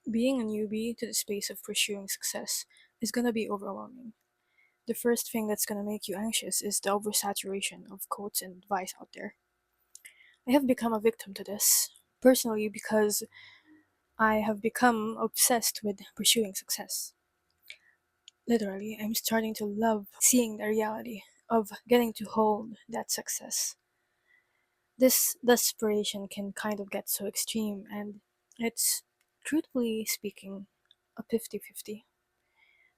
Being a newbie to the space of pursuing success is gonna be overwhelming. The first thing that's gonna make you anxious is the oversaturation of quotes and advice out there. I have become a victim to this, personally, because I have become obsessed with pursuing success. Literally, I'm starting to love seeing the reality of getting to hold that success. This desperation can kind of get so extreme, and it's, truthfully speaking, a 50-50.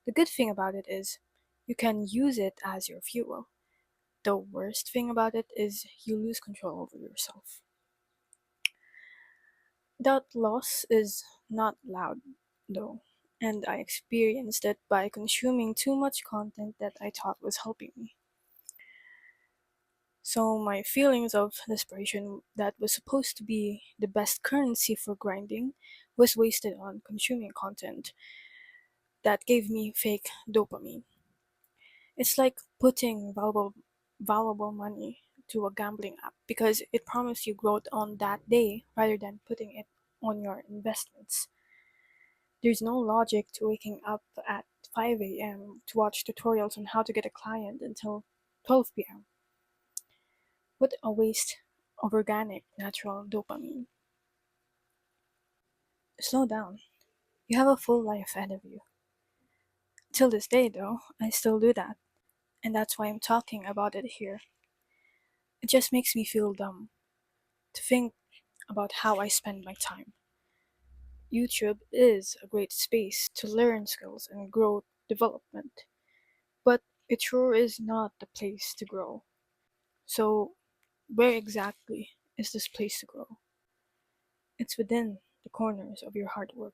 The good thing about it is you can use it as your fuel. The worst thing about it is you lose control over yourself. That loss is not loud, though, and I experienced it by consuming too much content that I thought was helping me. So my feelings of desperation that was supposed to be the best currency for grinding was wasted on consuming content that gave me fake dopamine. It's like putting valuable money to a gambling app because it promised you growth on that day rather than putting it on your investments. There's no logic to waking up at 5 a.m. to watch tutorials on how to get a client until 12 p.m. What a waste of organic, natural dopamine. Slow down. You have a full life ahead of you. Till this day, though, I still do that, and that's why I'm talking about it here. It just makes me feel dumb to think about how I spend my time. YouTube is a great space to learn skills and grow development, but it sure is not the place to grow. So, where exactly is this place to grow? It's within the corners of your hard work.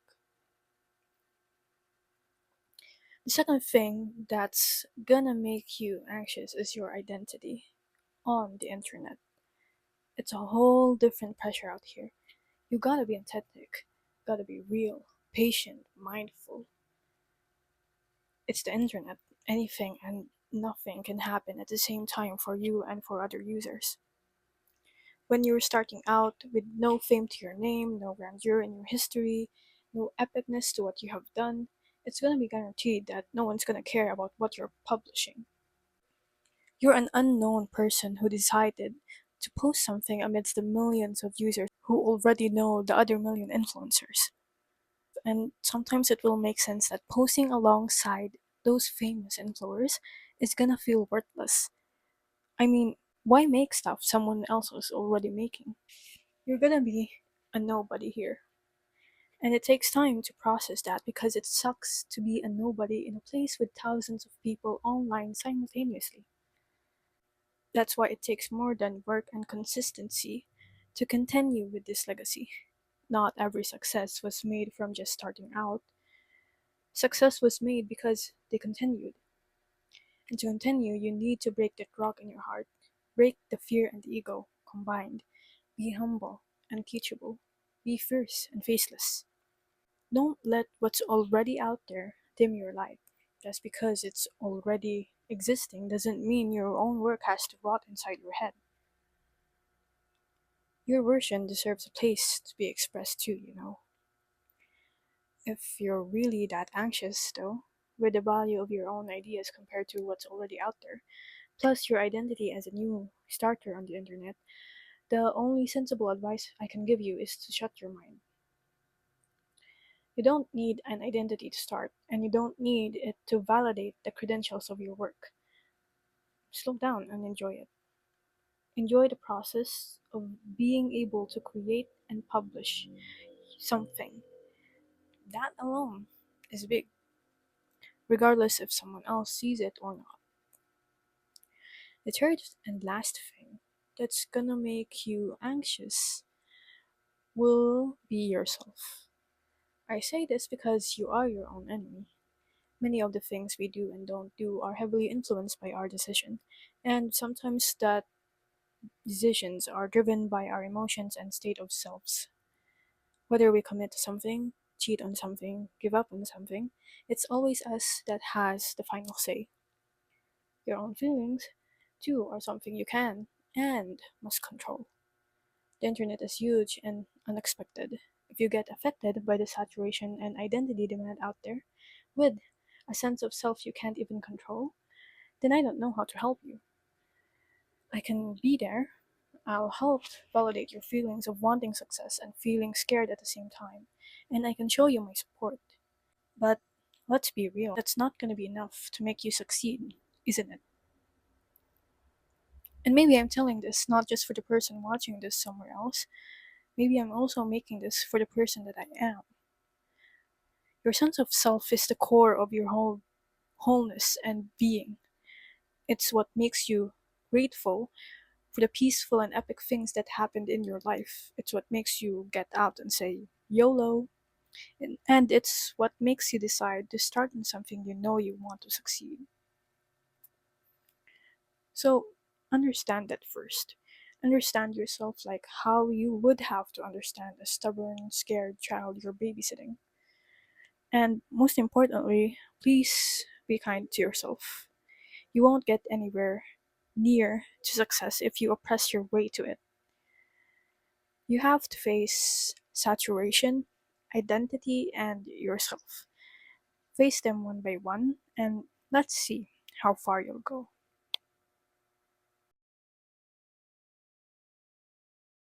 The second thing that's gonna make you anxious is your identity on the internet. It's a whole different pressure out here. You gotta be authentic, gotta be real, patient, mindful. It's the internet. Anything and nothing can happen at the same time for you and for other users. When you're starting out with no fame to your name, no grandeur in your history, no epicness to what you have done, it's gonna be guaranteed that no one's gonna care about what you're publishing. You're an unknown person who decided to post something amidst the millions of users who already know the other million influencers. And sometimes it will make sense that posting alongside those famous influencers is gonna feel worthless. I mean, why make stuff someone else was already making? You're gonna be a nobody here. And it takes time to process that because it sucks to be a nobody in a place with thousands of people online simultaneously. That's why it takes more than work and consistency to continue with this legacy. Not every success was made from just starting out. Success was made because they continued. And to continue, you need to break that rock in your heart. Break the fear and the ego combined. Be humble and teachable. Be fierce and faceless. Don't let what's already out there dim your light. Just because it's already existing doesn't mean your own work has to rot inside your head. Your version deserves a place to be expressed too, you know. If you're really that anxious, though, with the value of your own ideas compared to what's already out there, plus your identity as a new starter on the internet, the only sensible advice I can give you is to shut your mind. You don't need an identity to start, and you don't need it to validate the credentials of your work. Slow down and enjoy it. Enjoy the process of being able to create and publish something. That alone is big, regardless if someone else sees it or not. The third and last thing that's gonna make you anxious will be yourself. I say this because you are your own enemy. Many of the things we do and don't do are heavily influenced by our decision, and sometimes that decisions are driven by our emotions and state of selves. Whether we commit to something, cheat on something, give up on something, it's always us that has the final say. Your own feelings, too, are something you can and must control. The internet is huge and unexpected. If you get affected by the saturation and identity demand out there, with a sense of self you can't even control, then I don't know how to help you. I can be there. I'll help validate your feelings of wanting success and feeling scared at the same time, and I can show you my support. But let's be real, that's not going to be enough to make you succeed, isn't it? And maybe I'm telling this not just for the person watching this somewhere else, maybe I'm also making this for the person that I am. Your sense of self is the core of your wholeness and being. It's what makes you grateful for the peaceful and epic things that happened in your life. It's what makes you get out and say YOLO. And it's what makes you decide to start on something you know you want to succeed. So understand that first. Understand yourself like how you would have to understand a stubborn, scared child you're babysitting. And most importantly, please be kind to yourself. You won't get anywhere near to success if you oppress your way to it. You have to face saturation, identity, and yourself. Face them one by one, and let's see how far you'll go.